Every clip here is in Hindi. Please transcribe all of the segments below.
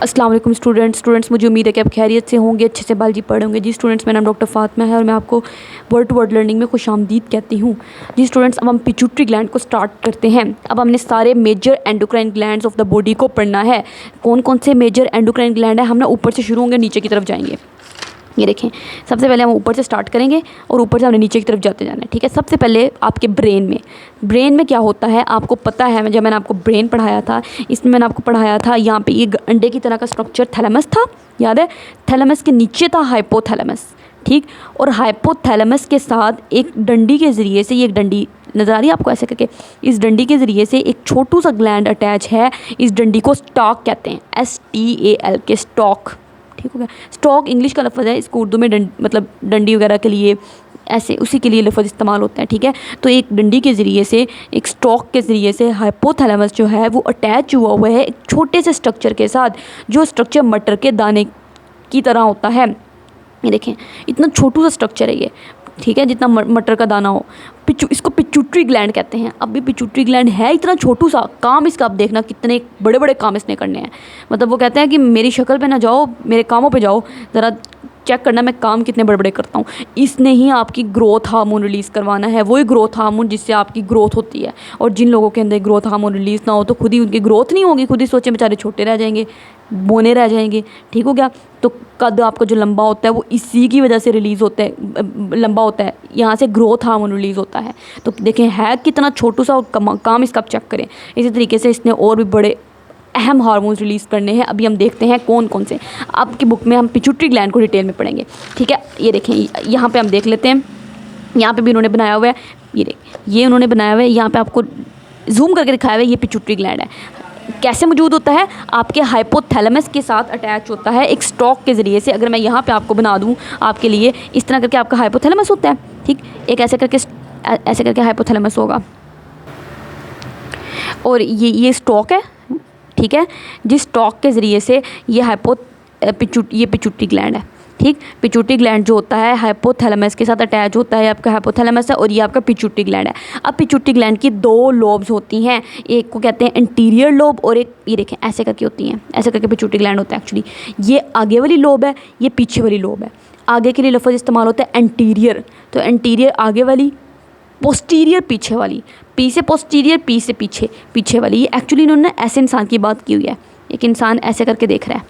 अस्सलाम वालेकुम स्टूडेंट्स, मुझे उम्मीद है कि आप खैरियत से होंगे, अच्छे से बायोलॉजी पढ़े होंगे। जी स्टूडेंट्स, मेरा नाम डॉक्टर फातिमा है और मैं आपको वर्ड टू वर्ड लर्निंग में खुशामदीद कहती हूँ। जी स्टूडेंट्स, अब हम पिट्यूटरी ग्लैंड को स्टार्ट करते हैं। अब हमने सारे major endocrine glands of the body को पढ़ना है। कौन कौन से मेजर एंडोक्राइन ग्लैंड है, हम ना ऊपर से शुरू होंगे, नीचे की तरफ जाएंगे। ये देखें, सबसे पहले हम ऊपर से स्टार्ट करेंगे और ऊपर से हमने नीचे की तरफ जाते जाना है। ठीक है, सबसे पहले आपके ब्रेन में क्या होता है आपको पता है। जब मैंने आपको ब्रेन पढ़ाया था, इसमें मैंने आपको पढ़ाया था यहाँ पे ये अंडे की तरह का स्ट्रक्चर थैलेमस था, याद है। थैलेमस के नीचे था हाइपोथैलेमस, ठीक। और हाइपोथैलेमस के साथ एक डंडी के ज़रिए से, ये एक डंडी नज़र आ रही है आपको ऐसे करके, इस डंडी के ज़रिए से एक छोटू सा ग्लैंड अटैच है। इस डंडी को स्टॉक कहते हैं, STAL के स्टॉक, ठीक हो गया। स्टॉक इंग्लिश का लफ्ज़ है, इसको उर्दू में मतलब डंडी वगैरह के लिए ऐसे उसी के लिए लफ्ज़ इस्तेमाल होता है, ठीक है। तो एक डंडी के ज़रिए से, एक स्टॉक के ज़रिए से हाइपोथैलेमस जो है वो अटैच हुआ है एक छोटे से स्ट्रक्चर के साथ, जो स्ट्रक्चर मटर के दाने की तरह होता है। ये देखें, इतना छोटू सा स्ट्रक्चर है ये, ठीक है, जितना मटर का दाना हो। इसको पिट्यूटरी ग्लैंड कहते हैं। अब भी पिट्यूटरी ग्लैंड है इतना छोटू सा, काम इसका आप देखना कितने बड़े बड़े काम इसने करने हैं। मतलब वो कहते हैं कि मेरी शक्ल पे ना जाओ, मेरे कामों पे जाओ, ज़रा चेक करना मैं काम कितने बड़े बड़े करता हूँ। इसने ही आपकी ग्रोथ हार्मोन रिलीज़ करवाना है, वही ग्रोथ हार्मोन जिससे आपकी ग्रोथ होती है। और जिन लोगों के अंदर ग्रोथ हार्मोन रिलीज़ ना हो तो खुद ही उनकी ग्रोथ नहीं होगी, खुद ही सोचे बेचारे छोटे रह जाएंगे, बोने रह जाएंगे, ठीक हो गया। तो कद आपका जो लंबा होता है वो इसी की वजह से रिलीज़ होता है, लंबा होता है, यहाँ से ग्रोथ हार्मोन रिलीज़ होता है। तो देखें है कितना छोटू सा, काम इसका आप चेक करें। इसी तरीके से इसने और भी बड़े अहम हार्मोन्स रिलीज़ करने हैं। अभी हम देखते हैं कौन कौन से। आपकी बुक में हम पिट्यूटरी ग्लैंड को डिटेल में पढ़ेंगे, ठीक है। ये देखें, यहाँ पे हम देख लेते हैं, यहाँ पे भी उन्होंने बनाया हुआ है, ये देखें, ये उन्होंने बनाया हुआ है, यहाँ पे आपको जूम करके दिखाया हुआ है, ये पिट्यूटरी ग्लैंड है। कैसे मौजूद होता है, आपके हाइपोथैलेमस के साथ अटैच होता है एक स्टॉक के ज़रिए से। अगर मैं यहाँ पे आपको बना दूँ आपके लिए, इस तरह करके आपका हाइपोथैलेमस होता है, ठीक। एक ऐसे करके हाइपोथैलेमस होगा और ये स्टॉक है, ठीक है, जिस स्टॉक के ज़रिए से ये पिट्यूटरी ग्लैंड है, ठीक। पिट्यूटरी ग्लैंड जो होता है हाइपोथैलेमस के साथ अटैच होता है, आपका हाइपोथैलेमस है और ये आपका पिट्यूटरी ग्लैंड है। अब पिट्यूटरी ग्लैंड की दो लोब्स होती हैं, एक को कहते हैं एंटीरियर लोब और एक ये देखें ऐसे करके होती हैं, ऐसे करके पिट्यूटरी ग्लैंड होता है। एक्चुअली ये आगे वाली लोब है, ये पीछे वाली लोब है। आगे के लिए लफ्ज़ इस्तेमाल होता है एंटीरियर, तो एंटीरियर आगे वाली, पोस्टीरियर पीछे वाली, पी से पोस्टीरियर, पी से पीछे वाली। ये एक्चुअली इन्होंने ऐसे इंसान की बात की हुई है, एक इंसान ऐसे करके देख रहा है,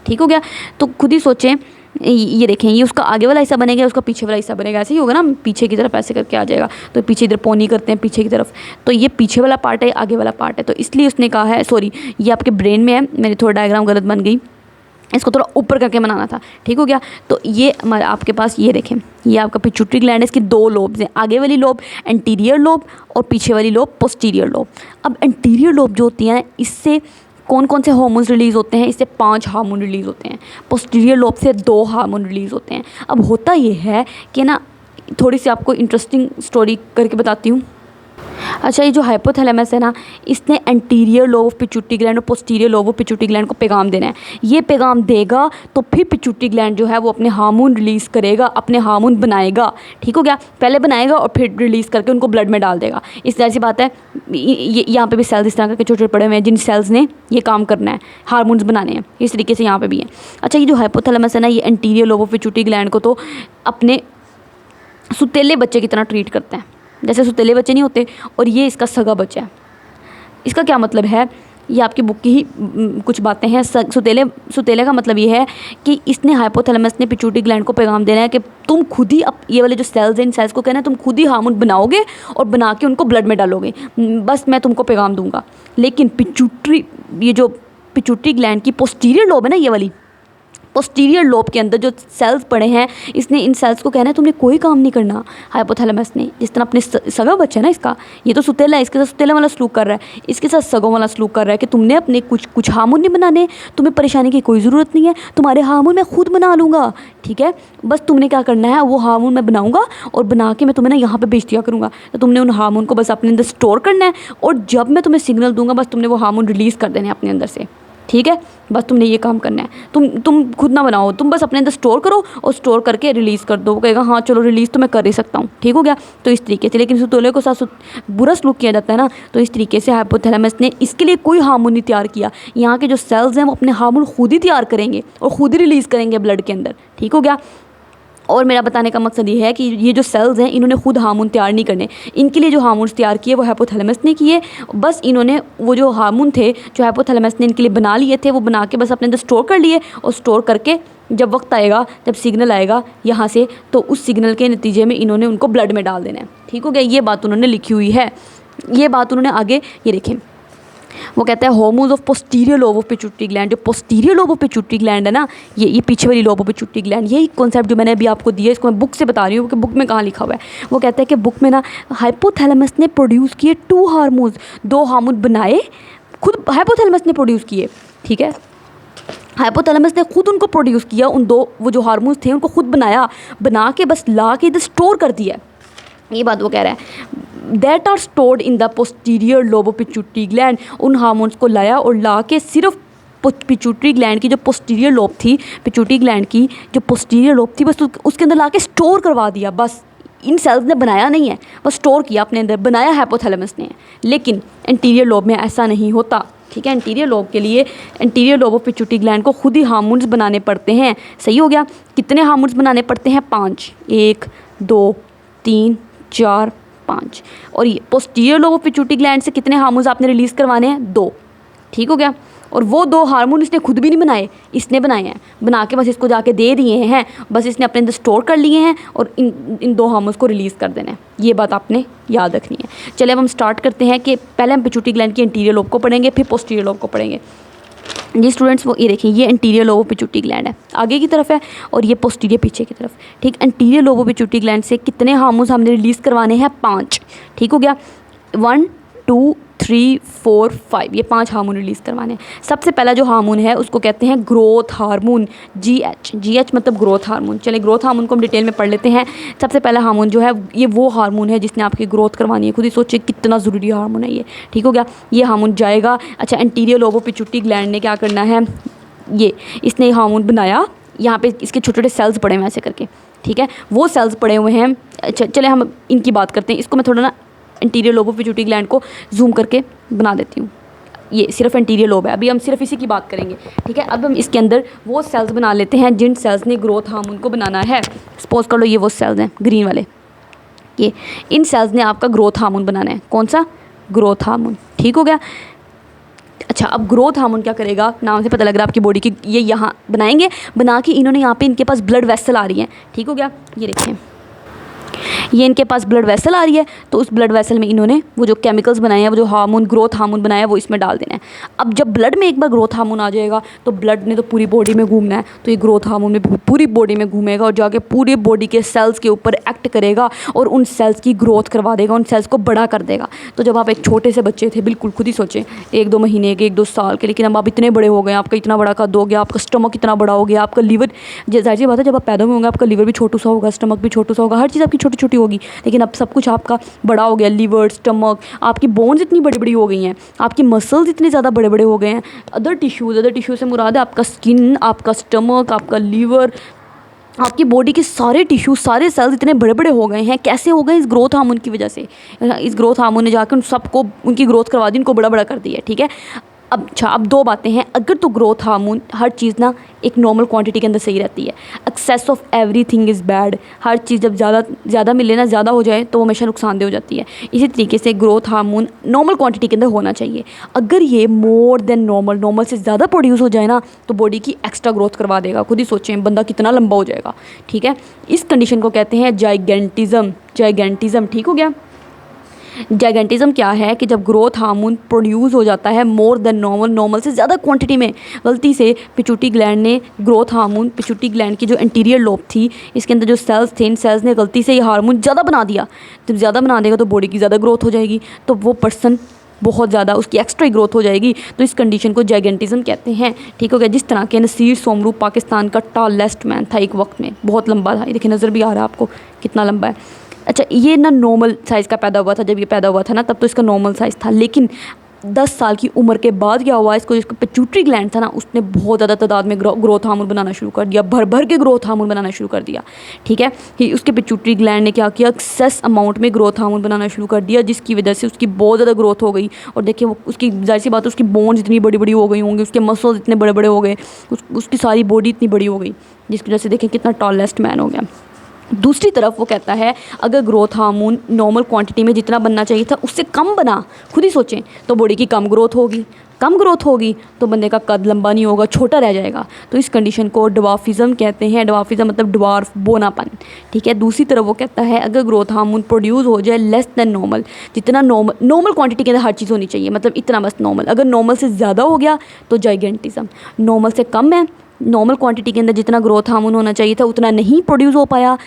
ठीक हो गया। तो खुद ही सोचें, ये देखें, ये उसका आगे वाला हिस्सा बनेगा, उसका पीछे वाला हिस्सा बनेगा, ऐसे ही होगा ना, पीछे की तरफ ऐसे करके आ जाएगा। तो पीछे इधर पोनी करते हैं पीछे की तरफ, तो ये पीछे वाला पार्ट है, आगे वाला पार्ट है। तो इसलिए उसने कहा है, सॉरी ये आपके ब्रेन में है, मेरी थोड़ा डायग्राम गलत बन गई, इसको थोड़ा ऊपर करके बनाना था, ठीक हो गया। तो ये हमारे आपके पास, ये देखें, ये आपका पिट्यूटरी ग्लैंड है, इसकी दो लोब्स हैं, आगे वाली लोब एंटीरियर लोब और पीछे वाली लोब पोस्टीरियर लोब। अब एंटीरियर लोब जो होती हैं, इससे कौन कौन से हार्मोन्स रिलीज़ होते हैं, इससे 5 हार्मोन रिलीज़ होते हैं। पोस्टीरियर लोब से 2 हार्मोन रिलीज़ होते हैं। अब होता ये है कि ना, थोड़ी सी आपको इंटरेस्टिंग स्टोरी करके बताती हूँ। अच्छा, ये जो हाइपोथैलेमस है ना, इसने anterior lobe of pituitary gland और posterior lobe of pituitary gland को पैगाम देना है। ये पैगाम देगा तो फिर पिट्यूटरी ग्लैंड जो है वो अपने हार्मोन रिलीज़ करेगा, अपने हार्मोन बनाएगा, ठीक हो गया। पहले बनाएगा और फिर रिलीज़ करके उनको ब्लड में डाल देगा। इस तरह से बात है। यहाँ पे भी सेल्स इस तरह करके छोटे छोटे पड़े हुए हैं, जिन सेल्स ने ये काम करना है, हार्मोन्स बनाने हैं। इस तरीके से यहाँ पर भी है। अच्छा, ये जो हाइपोथैलेमस है ना, ये anterior lobe of pituitary gland को तो अपने सुतेले बच्चे की तरह ट्रीट करते हैं, जैसे सुतेले बच्चे नहीं होते, और ये इसका सगा बच्चा है। इसका क्या मतलब है, ये आपकी बुक की ही कुछ बातें हैं। सुतेले का मतलब ये है कि इसने हाइपोथैलेमस ने पिट्यूटरी ग्लैंड को पैगाम देना है कि तुम खुद ही, ये वाले जो सेल्स हैं, इन सेल्स को कहना है तुम खुद ही हार्मोन बनाओगे और बना के उनको ब्लड में डालोगे, बस मैं तुमको पैगाम दूंगा। लेकिन ये जो पिट्यूटरी ग्लैंड की पोस्टीरियर लोब है ना, ये वाली पोस्टीरियर लोब के अंदर जो सेल्स पड़े हैं, इसने इन सेल्स को कहना है तुमने कोई काम नहीं करना। हाइपोथैलेमस ने, जिस तरह अपने सगा बच्चा है ना इसका, ये तो सुतेला है, इसके साथ सुतेला वाला सलूक कर रहा है, इसके साथ सगों वाला सलूक कर रहा है कि तुमने अपने कुछ हार्मोन नहीं बनाने, तुम्हें परेशानी की कोई ज़रूरत नहीं है, तुम्हारे हार्मोन मैं खुद बना लूँगा, ठीक है। बस तुमने क्या करना है, वो हार्मोन मैं बनाऊँगा और बना के मैं तुम्हें ना यहाँ पर बेच दिया करूँगा। तो तुमने उन हार्मोन को बस अपने अंदर स्टोर करना है और जब मैं तुम्हें सिग्नल दूँगा बस तुमने वो हार्मोन रिलीज़ कर देना है अपने अंदर से, ठीक है। बस तुमने ये काम करना है, तुम खुद ना बनाओ, तुम बस अपने अंदर स्टोर करो और स्टोर करके रिलीज़ कर दो। वो कहेगा हाँ चलो रिलीज़ तो मैं कर ही सकता हूँ, ठीक हो गया। तो इस तरीके से, लेकिन सुतोले को साथ बुरा सलूक किया जाता है ना, तो इस तरीके से हाइपोथैलेमस ने इसके लिए कोई हार्मोन नहीं तैयार किया। यहाँ के जो सेल्स हैं वो अपने हार्मोन खुद ही तैयार करेंगे और खुद ही रिलीज़ करेंगे ब्लड के अंदर, ठीक हो गया। और मेरा बताने का मकसद ये है कि ये जो सेल्स हैं इन्होंने खुद हार्मोन तैयार नहीं करने, इनके लिए जो हार्मोन्स तैयार किए वो हाइपोथैलेमस ने किए। बस इन्होंने वो जो हार्मोन थे जो हाइपोथैलेमस ने इनके लिए बना लिए थे, वो बना के बस अपने अंदर स्टोर कर लिए, और स्टोर करके जब वक्त आएगा, जब सिग्नल आएगा यहाँ से, तो उस सिग्नल के नतीजे में इन्होंने उनको ब्लड में डाल देना है, ठीक हो गया। ये बात उन्होंने लिखी हुई है, ये बात उन्होंने आगे ये देखें, वो कहता है hormones of posterior lobe of pituitary gland. जो posterior lobe of pituitary gland है ना, ये पीछे वाली लोब ऑफ पिट्यूटरी ग्लैंड, यही कॉन्सेप्ट जो मैंने अभी आपको दिया है, इसको मैं बुक से बता रही हूँ कि बुक में कहाँ लिखा हुआ है। वो कहता है कि बुक में ना हाइपोथैलेमस ने प्रोड्यूस किए 2 हार्मोन्स, 2 हार्मोन बनाए, खुद हाइपोथैलेमस ने प्रोड्यूस किए, ठीक है। हाइपोथैलेमस ने खुद उनको प्रोड्यूस किया, उन 2 वो जो हार्मोन्स थे उनको खुद बनाया, बना के बस ला के इधर स्टोर कर दिया, ये बात वो कह रहा है। That are stored in the posterior lobe of pituitary gland, उन हार्मोन्स को लाया और ला के सिर्फ पिट्यूटरी ग्लैंड की जो पोस्टीरियर लोब थी, पिट्यूटरी ग्लैंड की जो पोस्टीरियर लोब थी, बस उसके अंदर ला के स्टोर करवा दिया। बस इन सेल्स ने बनाया नहीं है, बस स्टोर किया अपने अंदर, बनाया हाइपोथैलेमस ने। लेकिन एंटीरियर लोब में ऐसा नहीं होता, ठीक है। एंटीरियर लोब के लिए, anterior lobe of pituitary gland को खुद ही हार्मोन्स बनाने पड़ते हैं, सही हो गया। कितने हार्मोन्स बनाने पड़ते हैं? 5, 1 2 3 4 5। और ये posterior lobe of pituitary gland से कितने हार्मोन्स आपने रिलीज़ करवाने हैं? 2, ठीक हो गया। और वो 2 हार्मोन इसने खुद भी नहीं बनाए, इसने बनाए हैं, बना के बस इसको जाके दे दिए हैं, बस इसने अपने अंदर स्टोर कर लिए हैं और इन 2 हार्मोन्स को रिलीज़ कर देना है। ये बात आपने याद रखनी है। चलिए अब हम स्टार्ट करते हैं कि पहले हम पिट्यूटरी ग्लैंड की एंटीरियर लोब को पढ़ेंगे, फिर पोस्टीरियर लोब को पढ़ेंगे। जी स्टूडेंट्स, वो ये देखिए, ये anterior lobe of pituitary gland है, आगे की तरफ है, और ये पोस्टीरियर पीछे की तरफ, ठीक। Anterior lobe of pituitary gland से कितने हार्मोन्स हमने रिलीज़ करवाने हैं? 5, ठीक हो गया। 1 2 3 4 5, ये 5 हार्मोन रिलीज़ करवाने हैं। सबसे पहला जो हार्मोन है उसको कहते हैं ग्रोथ हार्मोन, GH मतलब ग्रोथ हार्मोन। चलिए ग्रोथ हार्मोन को हम डिटेल में पढ़ लेते हैं। सबसे पहला हार्मोन जो है ये वो हार्मोन है जिसने आपकी ग्रोथ करवानी है, खुद ही सोचिए कितना ज़रूरी हार्मोन है ये, ठीक हो गया। ये हार्मोन जाएगा, अच्छा anterior lobe of pituitary gland ने क्या करना है, ये इसने हार्मोन बनाया, यहाँ पे इसके छोटे छोटे सेल्स पड़े हुए हैं ऐसे करके, ठीक है, वो सेल्स पड़े हुए हैं। अच्छा चले हम इनकी बात करते हैं, इसको मैं थोड़ा ना anterior lobe of pituitary gland को जूम करके बना देती हूँ। ये सिर्फ एंटीरियर लोब है, अभी हम सिर्फ इसी की बात करेंगे, ठीक है। अब हम इसके अंदर वो सेल्स बना लेते हैं जिन सेल्स ने ग्रोथ हार्मोन को बनाना है। सपोज कर लो ये वो सेल्स हैं ग्रीन वाले, ये इन सेल्स ने आपका ग्रोथ हार्मोन बनाना है। कौन सा? ग्रोथ हार्मोन, ठीक हो गया। अच्छा अब ग्रोथ हार्मोन क्या करेगा, नाम से पता लग रहा है आपकी बॉडी की, ये यहाँ बनाएंगे, बना के इन्होंने यहाँ पे इनके पास ब्लड वेसल आ रही है, ठीक हो गया। ये देखें, ये इनके पास ब्लड वेसल आ रही है, तो उस ब्लड वेसल में इन्होंने वो जो केमिकल्स बनाए हैं, वो जो हार्मोन ग्रोथ हार्मोन बनाया है, वो इसमें डाल देना है। अब जब ब्लड में एक बार ग्रोथ हार्मोन आ जाएगा तो ब्लड ने तो पूरी बॉडी में घूमना है, तो ये ग्रोथ हार्मोन में पूरी बॉडी में घूमेगा और जाके पूरी बॉडी के सेल्स के ऊपर एक्ट करेगा और उन सेल्स की ग्रोथ करवा देगा, उन सेल्स को बड़ा कर देगा। तो जब आप एक छोटे से बच्चे थे, बिल्कुल खुद ही सोचें 1-2 महीने के, 1-2 साल के, लेकिन अब आप इतने बड़े हो गए, आपका इतना बड़ा कद हो गया, आपका स्टमक इतना बड़ा हो गया, आपका लीवर, जाहिर सी बात है जब आप पैदा होंगे आपका लीवर भी छोटू सा होगा, स्टमक भी छोटू सा होगा, हर चीज़ आपकी छोटी छोटी होगी, लेकिन अब सब कुछ आपका बड़ा हो गया, लीवर, स्टमक, आपकी बोन्स इतनी बड़ी बड़ी हो गई हैं, आपकी मसल्स इतने ज़्यादा बड़े बड़े हो गए हैं। अदर टिश्यूज़ से मुराद है आपका स्किन, आपका स्टमक, आपका लीवर, आपकी बॉडी के सारे टिश्यू, सारे सेल्स इतने बड़े बड़े हो गए हैं। कैसे हो गए? इस ग्रोथ हार्मोन की वजह से। इस ग्रोथ हार्मोन ने जाकर उन सबको, उनकी ग्रोथ करवा दी, उनको बड़ा बड़ा कर दिया, ठीक है। अब 2 बातें हैं। अगर तो ग्रोथ हार्मोन, हर चीज़ ना एक नॉर्मल क्वांटिटी के अंदर सही रहती है, excess of everything is bad. हर चीज़ जब ज़्यादा मिले ना, ज़्यादा हो जाए तो वो हमेशा नुकसानदेह हो जाती है। इसी तरीके से ग्रोथ हार्मोन नॉर्मल क्वांटिटी के अंदर होना चाहिए। अगर ये मोर देन नॉर्मल से ज़्यादा प्रोड्यूस हो जाए ना, तो बॉडी की एक्स्ट्रा ग्रोथ करवा देगा। खुद ही सोचें बंदा कितना लंबा हो जाएगा, ठीक है। इस कंडीशन को कहते हैं जाइगेंटिज्म, ठीक हो गया। जाइगेंटिज्म क्या है कि जब ग्रोथ हार्मोन प्रोड्यूस हो जाता है मोर देन नॉर्मल से ज़्यादा क्वांटिटी में, गलती से पिट्यूटरी ग्लैंड ने ग्रोथ हार्मोन, पिट्यूटरी ग्लैंड की जो एंटीरियर लोब थी, इसके अंदर जो सेल्स थे, इन सेल्स ने गलती से ये हार्मोन ज़्यादा बना दिया। जब ज़्यादा बना देगा तो बॉडी की ज़्यादा ग्रोथ हो जाएगी, तो वो पर्सन बहुत ज़्यादा उसकी एक्स्ट्रा ग्रोथ हो जाएगी। तो इस कंडीशन को जाइगेंटिज्म कहते हैं, ठीक हो गया। जिस तरह के नसीर सोमरू पाकिस्तान का टॉलेस्ट मैन था एक वक्त में, बहुत लंबा था, ये देखिए नज़र भी आ रहा है आपको कितना लंबा है। अच्छा ये ना नॉर्मल साइज़ का पैदा हुआ था, जब ये पैदा हुआ था ना तब तो इसका नॉर्मल साइज़ था, लेकिन 10 साल की उम्र के बाद क्या हुआ, इसको जिसको पिट्यूटरी ग्लैंड था ना, उसने बहुत ज़्यादा तादाद में ग्रोथ हार्मोन बनाना शुरू कर दिया, भर भर के ग्रोथ हार्मोन बनाना शुरू कर दिया। ठीक है, कि उसके पिट्यूटरी ग्लैंड ने क्या किया, एक्सेस अमाउंट में ग्रोथ हार्मोन बनाना शुरू कर दिया, जिसकी वजह से उसकी बहुत ज़्यादा ग्रोथ हो गई। और देखिए वो उसकी जाहिर सी बात है, उसकी बोन्स इतनी बड़ी बड़ी हो गई होंगी, उसके मसल्स इतने बड़े बड़े हो गए, उसकी सारी बॉडी इतनी बड़ी हो गई, जिसकी वजह से देखें कितना टॉलेस्ट मैन हो गया। दूसरी तरफ वो कहता है अगर ग्रोथ हार्मोन नॉर्मल क्वांटिटी में जितना बनना चाहिए था उससे कम बना, खुद ही सोचें, तो बॉडी की कम ग्रोथ होगी, कम ग्रोथ होगी तो बंदे का कद लंबा नहीं होगा, छोटा रह जाएगा। तो इस कंडीशन को ड्वार्फिज्म कहते हैं। ड्वार्फिज्म मतलब ड्वार्फ, बोनापन। ठीक है, दूसरी तरफ वो कहता है अगर ग्रोथ हार्मोन प्रोड्यूस हो जाए लेस देन नॉर्मल, जितना नॉर्मल क्वांटिटी के अंदर हर चीज़ होनी चाहिए, मतलब इतना बस नॉर्मल, अगर नॉर्मल से ज़्यादा हो गया तो जाइगेंटिज्म। नॉर्मल से कम है, नॉर्मल क्वांटिटी के अंदर जितना ग्रोथ हार्मोन होना चाहिए था उतना नहीं प्रोड्यूस हो पाया,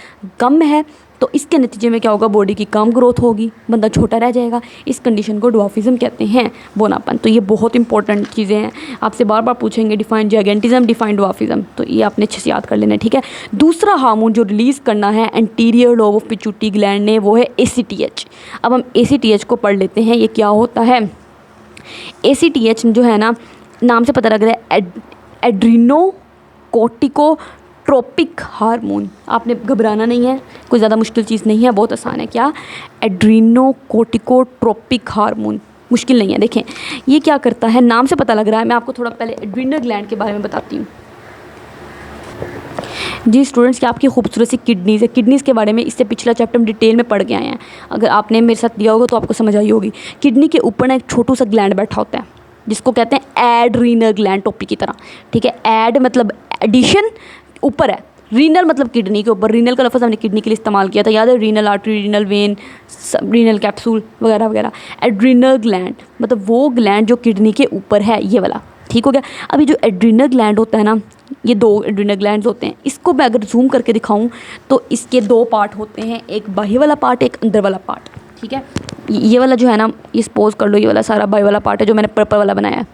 कम है, तो इसके नतीजे में क्या होगा, बॉडी की कम ग्रोथ होगी, बंदा छोटा रह जाएगा। इस कंडीशन को ड्वार्फिज्म कहते हैं, बोनापन। तो ये बहुत इंपॉर्टेंट चीज़ें हैं, आपसे बार बार पूछेंगे, डिफाइन जाइगेंटिज्म, डिफाइन ड्वार्फिज्म, तो ये आपने अच्छे से याद कर लेना है। ठीक है, दूसरा हार्मोन जो रिलीज़ करना है anterior lobe of pituitary gland ने, वो है ACTH। अब हम ACTH को पढ़ लेते हैं, ये क्या होता है। ACTH जो है ना, नाम से पता लग रहा है एड्रीनो कोर्टिकोट्रोपिक हार्मोन। आपने घबराना नहीं है, कोई ज़्यादा मुश्किल चीज़ नहीं है, बहुत आसान है। क्या, एड्रीनो कोर्टिकोट्रोपिक हार्मोन, मुश्किल नहीं है। देखें ये क्या करता है, नाम से पता लग रहा है। मैं आपको थोड़ा पहले एड्रीनल ग्लैंड के बारे में बताती हूँ। जी स्टूडेंट्स, क्या आपकी खूबसूरत सी किडनीज़ है, किडनीज़ के बारे में इससे पिछला चैप्टर हम डिटेल में पढ़ के आए हैं, अगर आपने मेरे साथ दिया होगा तो आपको समझ आई होगी। किडनी के ऊपर ना एक छोटू सा ग्लैंड बैठा होता है जिसको कहते हैं एड्रीनल ग्लैंड, टोपी की तरह। ठीक है, एड मतलब एडिशन, ऊपर है, रीनल मतलब किडनी के ऊपर। रीनल का लफ्ज़ हमने किडनी के लिए इस्तेमाल किया था, याद है, renal artery, renal vein, renal capsule वगैरह वगैरह। एड्रीनल ग्लैंड मतलब वो ग्लैंड जो किडनी के ऊपर है, ये वाला। ठीक हो गया। अभी जो एड्रीनल ग्लैंड होता है ना, ये 2 एड्रीनल ग्लैंड्स होते हैं। इसको मैं अगर जूम करके दिखाऊं तो इसके 2 पार्ट होते हैं, एक बाहरी वाला पार्ट, एक अंदर वाला पार्ट। ठीक है, ये वाला जो है ना, ये सपोज कर लो ये वाला सारा बाहरी वाला पार्ट है जो मैंने पर्पल वाला बनाया है,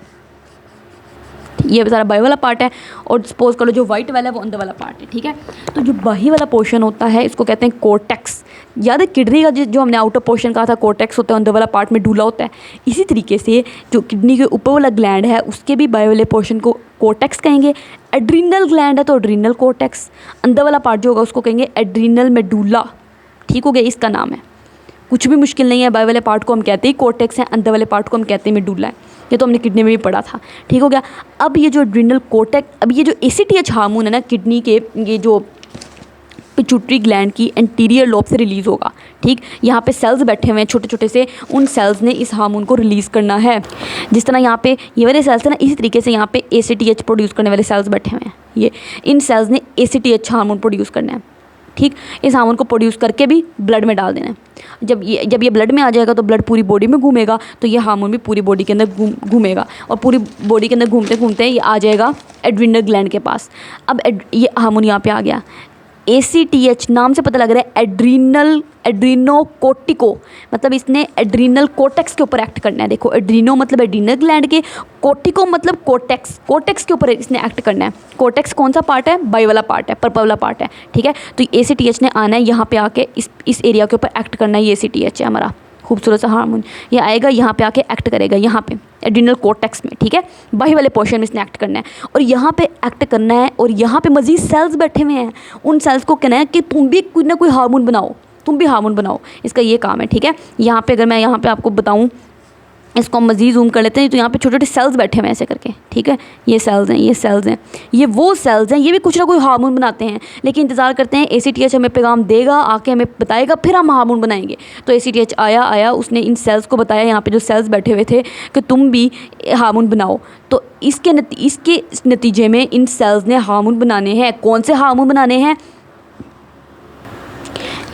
ये सारा बाहरी वाला पार्ट है, और सपोज कर लो जो वाइट वाला है वो अंदर वाला पार्ट है। ठीक है, तो जो बाहरी वाला पोर्शन होता है इसको कहते हैं कोर्टेक्स। याद है किडनी का जो हमने आउटर पोर्शन कहा था कोर्टेक्स होता है, अंदर वाला पार्ट में डूला होता है। इसी तरीके से जो किडनी के ऊपर वाला ग्लैंड है उसके भी बाहरी वाले पोर्शन को कोर्टेक्स कहेंगे। एड्रीनल ग्लैंड है तो एड्रीनल कोर्टेक्स, अंदर वाला पार्ट जो होगा उसको कहेंगे एड्रीनल मेडुला। ठीक हो गया, इसका नाम है, कुछ भी मुश्किल नहीं है। बाहरी वाले पार्ट को हम कहते हैं कोर्टेक्स है, अंदर वाले पार्ट को हम कहते हैं मेडुला है। ये तो हमने किडनी में भी पढ़ा था। ठीक हो गया। अब ये जो एड्रीनल कोर्टेक्स, अब ये जो ACTH हार्मोन है ना, किडनी के ये जो पिट्यूटरी ग्लैंड की एंटीरियर लोब से रिलीज़ होगा। ठीक, यहाँ पे सेल्स बैठे हुए हैं छोटे छोटे से, उन सेल्स ने इस हार्मोन को रिलीज़ करना है। जिस तरह यहाँ पे ये वाले सेल्स हैं ना, इसी तरीके से यहाँ पे ACTH प्रोड्यूस करने वाले सेल्स बैठे हुए हैं। ये इन सेल्स ने ACTH हार्मोन प्रोड्यूस करना है। ठीक, इस हार्मोन को प्रोड्यूस करके भी ब्लड में डाल देना है। जब ये ब्लड में आ जाएगा तो ब्लड पूरी बॉडी में घूमेगा, तो ये हार्मोन भी पूरी बॉडी के अंदर घूमेगा, और पूरी बॉडी के अंदर घूमते घूमते ये आ जाएगा एड्रीनल ग्लैंड के पास। अब ये हार्मोन यहाँ पे आ गया, ACTH नाम से पता लग रहा है एड्रीनोकोर्टिको, मतलब इसने एड्रीनल कोर्टेक्स के ऊपर एक्ट करना है। देखो, एड्रीनो मतलब एड्रीनल ग्लैंड के, कोर्टिको मतलब कोर्टेक्स के ऊपर इसने एक्ट करना है। कोर्टेक्स कौन सा पार्ट है, बाई वाला पार्ट है, पर्पल वाला पार्ट है। ठीक है, तो ACTH ने आना है यहाँ पे आके इस एरिया के ऊपर एक्ट करना है। ये ACTH है हमारा खूबसूरत सा हार्मोन, ये आएगा यहाँ पे आके एक्ट करेगा, यहाँ पे एड्रीनल कोर्टेक्स में। ठीक है, बाहरी वाले पोर्शन में इसने एक्ट करना है, और यहाँ पे एक्ट करना है, और यहाँ पे मजीद सेल्स बैठे हुए हैं, उन सेल्स को कहना है कि तुम भी कोई ना कोई हार्मोन बनाओ, तुम भी हार्मोन बनाओ, इसका ये काम है। ठीक है, यहाँ पे अगर मैं यहाँ पे आपको बताऊँ, इसको हम मज़ीद जूम कर लेते हैं, तो यहाँ पे छोटे छोटे सेल्स बैठे हुए हैं ऐसे करके। ठीक है, ये सेल्स हैं, ये सेल्स हैं, ये वो सेल्स हैं, ये भी कुछ ना कोई हार्मोन बनाते हैं, लेकिन इंतज़ार करते हैं ACTH हमें पैगाम देगा, आके हमें बताएगा, फिर हम हार्मोन बनाएंगे। तो ACTH आया, उसने इन सेल्स को बताया, यहाँ पे जो सेल्स बैठे हुए थे, कि तुम भी हार्मोन बनाओ। तो इसके नतीजे में इन सेल्स ने हार्मोन बनाने हैं। कौन से हार्मोन बनाने हैं,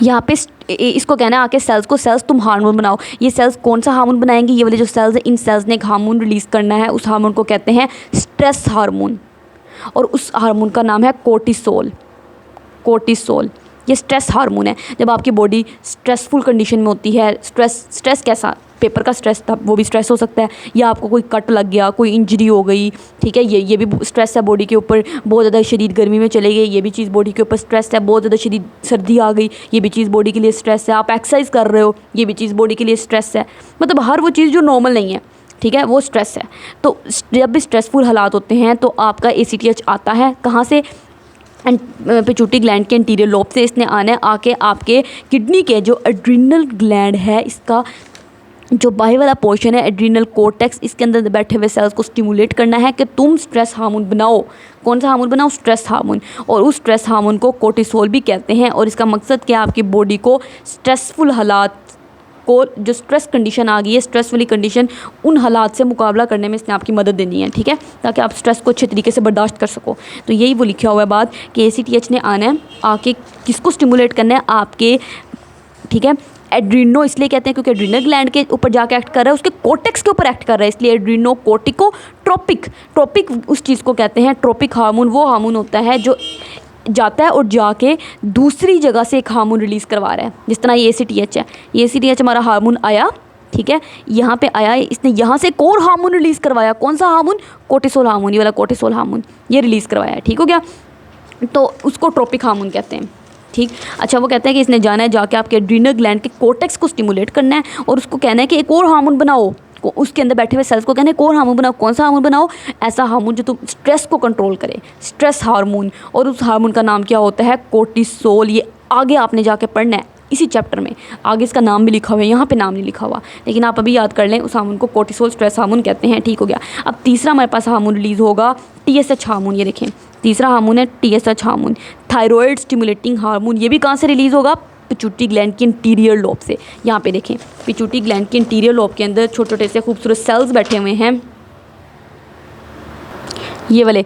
यहाँ पे इसको कहना है आके सेल्स को, सेल्स तुम हार्मोन बनाओ। ये सेल्स कौन सा हार्मोन बनाएंगे, ये वाले जो सेल्स हैं, इन सेल्स ने एक हार्मोन रिलीज़ करना है। उस हार्मोन को कहते हैं स्ट्रेस हार्मोन, और उस हार्मोन का नाम है कोर्टिसोल। ये स्ट्रेस हार्मोन है। जब आपकी बॉडी स्ट्रेसफुल कंडीशन में होती है, स्ट्रेस कैसा, पेपर का स्ट्रेस था, वो भी स्ट्रेस हो सकता है, या आपको कोई कट लग गया, कोई इंजरी हो गई। ठीक है, ये भी स्ट्रेस है बॉडी के ऊपर। बहुत ज़्यादा शदीद गर्मी में चले गए, ये भी चीज़ बॉडी के ऊपर स्ट्रेस है। बहुत ज़्यादा शदीद सर्दी आ गई, ये भी चीज़ बॉडी के लिए स्ट्रेस है। आप एक्सरसाइज कर रहे हो, ये भी चीज़ बॉडी के लिए स्ट्रेस है। मतलब हर वो चीज़ जो नॉर्मल नहीं है। ठीक है, वो स्ट्रेस है। तो जब भी स्ट्रेसफुल हालात होते हैं तो आपका ACTH आता है कहाँ से, पिट्यूटरी ग्लैंड के इंटीरियर लोब से इसने आना है, आके आपके किडनी के जो एड्रिनल ग्लैंड है, इसका जो बाहर वाला पोर्शन है एड्रिनल कोर्टेक्स, इसके अंदर बैठे हुए सेल्स को स्टिमुलेट करना है कि तुम स्ट्रेस हार्मोन बनाओ। कौन सा हार्मोन बनाओ? Stress hormone. और उस स्ट्रेस हार्मोन को कोर्टिसोल भी कहते हैं। और इसका मकसद क्या है, आपकी बॉडी को स्ट्रेसफुल हालात को, जो स्ट्रेस कंडीशन आ गई है, स्ट्रेस वाली कंडीशन, उन हालात से मुकाबला करने में इसने आपकी मदद देनी है, ठीक है, ताकि आप स्ट्रेस को अच्छे तरीके से बर्दाश्त कर सको। तो यही वो लिखा हुआ है बात कि ACTH ने आना है, आके किसको स्टिमुलेट करना है, आपके, ठीक है, एड्रीनो इसलिए कहते हैं क्योंकि एड्रीनल ग्लैंड के ऊपर जाके एक्ट कर रहा है, उसके कोर्टेक्स के ऊपर एक्ट कर रहा है, इसलिए एड्रीनो कोर्टिको ट्रोपिक। ट्रोपिक उस चीज़ को कहते हैं, ट्रोपिक हार्मोन वो हार्मोन होता है जो जाता है और जाके दूसरी जगह से एक हार्मोन रिलीज़ करवा रहा है। जिस तरह ये ACTH है, ये ACTH हमारा हार्मोन आया, ठीक है, यहाँ पे आया, इसने यहाँ से एक और हार्मोन रिलीज़ करवाया। कौन सा हार्मोन? कोर्टिसोल हार्मोन, ये वाला कोर्टिसोल हार्मोन ये रिलीज़ करवाया, ठीक हो गया। तो उसको ट्रोपिक हार्मोन कहते हैं, ठीक। अच्छा, वो कहते हैं कि इसने जाना है जाके आपके एड्रीनल ग्लैंड के कोर्टेक्स को स्टिमुलेट करना है और उसको कहना है कि एक और हार्मोन बनाओ, उसके अंदर बैठे हुए सेल्स को कहना है एक और हार्मोन बनाओ। कौन सा हार्मोन बनाओ? ऐसा हार्मोन जो तुम स्ट्रेस को कंट्रोल करे, स्ट्रेस हार्मोन। और उस हार्मोन का नाम क्या होता है? कोर्टिसोल। ये आगे आपने जाके पढ़ना है इसी चैप्टर में, आगे इसका नाम भी लिखा हुआ है, यहाँ पे नाम नहीं लिखा हुआ, लेकिन आप अभी याद कर लें, उस हार्मोन को कोर्टिसोल स्ट्रेस हार्मोन कहते हैं, ठीक हो गया। अब तीसरा हमारे पास हार्मोन रिलीज़ होगा TSH हार्मोन। ये देखें, तीसरा हार्मोन है TSH hormone, thyroid stimulating hormone. ये भी कहाँ से रिलीज़ होगा? पिट्यूटरी ग्लैंड के इंटीरियर लोब से। यहाँ पे देखें, पिट्यूटरी ग्लैंड के इंटीरियर लोब के अंदर छोटे छोटे से खूबसूरत सेल्स बैठे हुए हैं, ये वाले,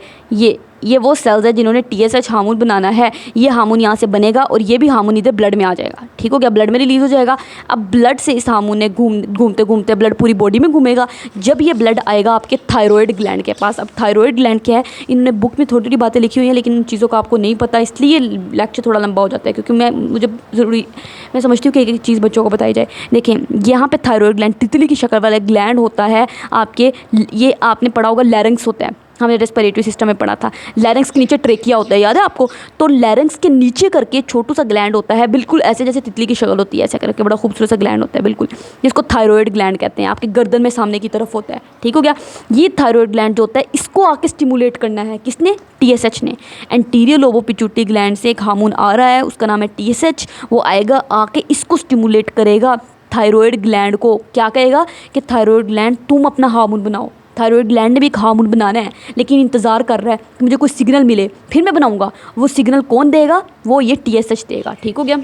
ये वो सेल्स है जिन्होंने TSH हार्मोन बनाना है। ये हार्मोन यहाँ से बनेगा और ये भी हार्मोन इधर ब्लड में आ जाएगा, ठीक हो गया, ब्लड में रिलीज़ हो जाएगा। अब ब्लड से इस हार्मोन ने घूमते घूमते ब्लड पूरी बॉडी में घूमेगा। जब ये ब्लड आएगा आपके थायराइड ग्लैंड के पास। अब थायराइड ग्लैंड क्या है, इन्होंने बुक में थोड़ी थोड़ी बातें लिखी हुई हैं, लेकिन इन चीज़ों का आपको नहीं पता, इसलिए लेक्चर थोड़ा लंबा हो जाता है, क्योंकि मैं समझती हूँ कि एक चीज़ बच्चों को बताई जाए। देखें, यहाँ पे थायराइड ग्लैंड तितली की शक्ल वाला ग्लैंड होता है आपके, ये आपने पढ़ा होगा लैरिंक्स होता है, हमने रेस्पिरेटरी सिस्टम में पढ़ा था। लैरिंक्स के नीचे ट्रेकिया होता है, याद है आपको? तो लैरिंक्स के नीचे करके छोटू सा ग्लैंड होता है, बिल्कुल ऐसे जैसे तितली की शक्ल होती है, ऐसे करके बड़ा खूबसूरत सा ग्लैंड होता है बिल्कुल, जिसको थायराइड ग्लैंड कहते हैं, आपके गर्दन में सामने की तरफ होता है, ठीक हो गया। ये थायराइड ग्लैंड जो होता है, इसको आके स्टिमुलेट करना है, किसने? TSH ने। एंटीरियर लोबो पिट्यूटरी ग्लैंड से एक हार्मोन आ रहा है, उसका नाम है TSH। वो आएगा, आके इसको स्टिमुलेट करेगा, थायराइड ग्लैंड को। क्या कहेगा कि थायराइड ग्लैंड तुम अपना हार्मोन बनाओ। थायराइड ग्लैंड ने भी एक हार्मोन बनाना है, लेकिन इंतज़ार कर रहा है कि मुझे कोई सिग्नल मिले फिर मैं बनाऊंगा। वो सिग्नल कौन देगा? वो ये TSH देगा, ठीक हो गया।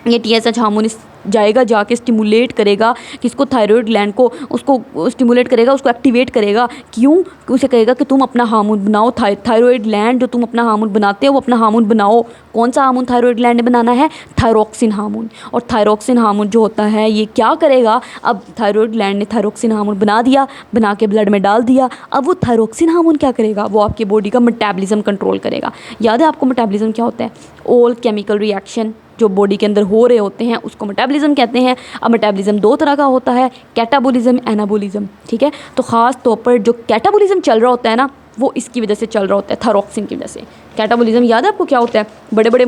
ये TSH हार्मोन जाएगा, जाके स्टिमुलेट करेगा किसको? थायराइड ग्लैंड को, उसको स्टिमुलेट करेगा, उसको एक्टिवेट करेगा। क्यों? उसे कहेगा कि तुम अपना हार्मोन बनाओ। थायराइड ग्लैंड जो तुम अपना हार्मोन बनाते हो वो अपना हार्मोन बनाओ। कौन सा हार्मोन थायराइड ग्लैंड ने बनाना है? Thyroxine hormone. और थायरोक्सिन हार्मोन जो होता है ये क्या करेगा? अब थायराइड ग्लैंड ने थायरोक्सिन हार्मोन बना दिया, बना के ब्लड में डाल दिया। अब वो थायरोक्सिन हार्मोन क्या करेगा? वो आपकी बॉडी का मेटाबॉलिज्म कंट्रोल करेगा। याद है आपको मेटाबॉलिज्म क्या होता है? ऑल केमिकल रिएक्शन जो बॉडी के अंदर हो रहे होते हैं उसको मेटाबॉलिज्म कहते हैं। अब मेटाबॉलिज्म दो तरह का होता है, कैटाबॉलिज्म, एनाबॉलिज्म, ठीक है। तो ख़ास तौर पर जो कैटाबॉलिज्म चल रहा होता है ना, वो इसकी वजह से चल रहा होता है, थायरोक्सिन की वजह से। कैटाबॉलिज्म याद है आपको क्या होता है? बड़े बड़े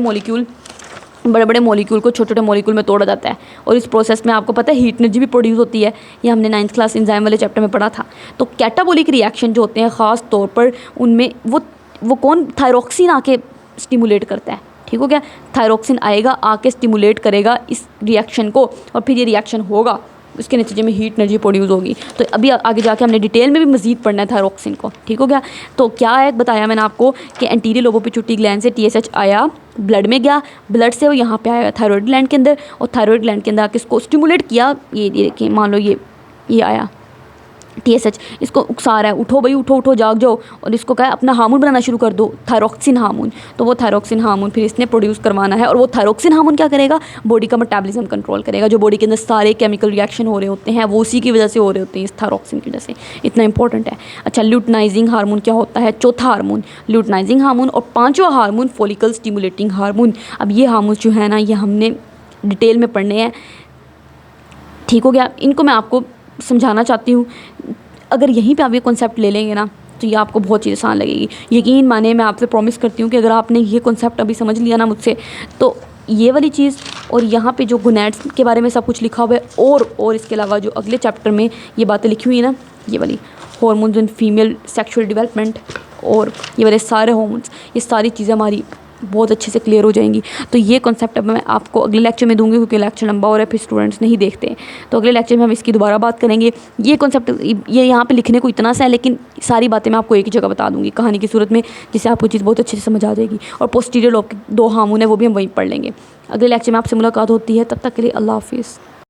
मॉलिक्यूल को छोटे छोटे मॉलिक्यूल में तोड़ा जाता है और इस प्रोसेस में आपको पता है हीट एनर्जी भी प्रोड्यूस होती है। ये हमने 9th क्लास एंजाइम वाले चैप्टर में पढ़ा था। तो कैटाबॉलिक रिएक्शन जो होते हैं ख़ास तौर पर उनमें वो कौन? थायरोक्सिन आके स्टिमुलेट करता है, ठीक हो गया। थायरोक्सिन आएगा, आके स्टिमुलेट करेगा इस रिएक्शन को और फिर ये रिएक्शन होगा, इसके नतीजे में हीट एनर्जी प्रोड्यूस होगी। तो अभी आगे जाके हमने डिटेल में भी मजीद पढ़ना है थायरोक्सिन को, ठीक हो गया। तो क्या है बताया मैंने आपको कि एंटीरियर लोबो पिट्यूटरी ग्लैंड से TSH आया, ब्लड में गया, ब्लड से वो यहाँ पे आया थायराइड ग्लैंड के अंदर, और थायराइड ग्लैंड के अंदर आके इसको स्टिमुलेट किया। ये देखिए, मान लो ये आया TSH, इसको उकसा रहा है, उठो भाई उठो जाग जाओ, और इसको कहा अपना हार्मोन बनाना शुरू कर दो, थायरोक्सिन हार्मोन। तो वो थायरोक्सिन हार्मोन फिर इसने प्रोड्यूस करवाना है, और वो थायरोक्सिन हार्मोन क्या करेगा? बॉडी का मेटाबॉलिज्म कंट्रोल करेगा। जो बॉडी के अंदर सारे केमिकल रिएक्शन हो रहे होते हैं वो उसी की वजह से हो रहे होते हैं, इस थायरोक्सिन की वजह से। इतना इंपॉर्टेंट है। अच्छा, ल्यूटनाइजिंग हार्मोन क्या होता है? चौथा हार्मोन ल्यूटनाइजिंग हार्मोन, और पाँचवा हार्मोन फॉलिकल स्टिमुलेटिंग हार्मोन। अब ये हार्मोन जो है ना, ये हमने डिटेल में पढ़ने हैं, ठीक हो गया। इनको मैं आपको समझाना चाहती हूँ। अगर यहीं पे आप ये कॉन्सेप्ट ले लेंगे ना तो ये आपको बहुत चीज़ आसान लगेगी। यकीन माने, मैं आपसे प्रॉमिस करती हूँ कि अगर आपने ये कॉन्सेप्ट अभी समझ लिया ना मुझसे, तो ये वाली चीज़ और यहाँ पे जो गोनैड्स के बारे में सब कुछ लिखा हुआ है, और इसके अलावा जो अगले चैप्टर में ये बातें लिखी हुई है ना, ये वाली hormones in female sexual development, और ये वाले सारे हार्मोन्स, ये सारी चीज़ें हमारी बहुत अच्छे से क्लियर हो जाएंगी। तो ये कॉन्सेप्ट अब मैं आपको अगले लेक्चर में दूंगी, क्योंकि लेक्चर लंबा हो रहा है, फिर स्टूडेंट्स नहीं देखते। तो अगले लेक्चर में हम इसकी दोबारा बात करेंगे। ये कॉन्सेप्ट ये यहाँ पे लिखने को इतना सा है, लेकिन सारी बातें मैं आपको एक ही जगह बता दूंगी कहानी की सूरत में, जिससे आपको चीज़ बहुत अच्छे से समझ आ जाएगी। और पोस्टीरियर लोब के 2 हार्मोन है, वो भी हम वहीं पढ़ लेंगे। अगले लेक्चर में आपसे मुलाकात होती है, तब तक के लिए अल्लाह हाफिज़।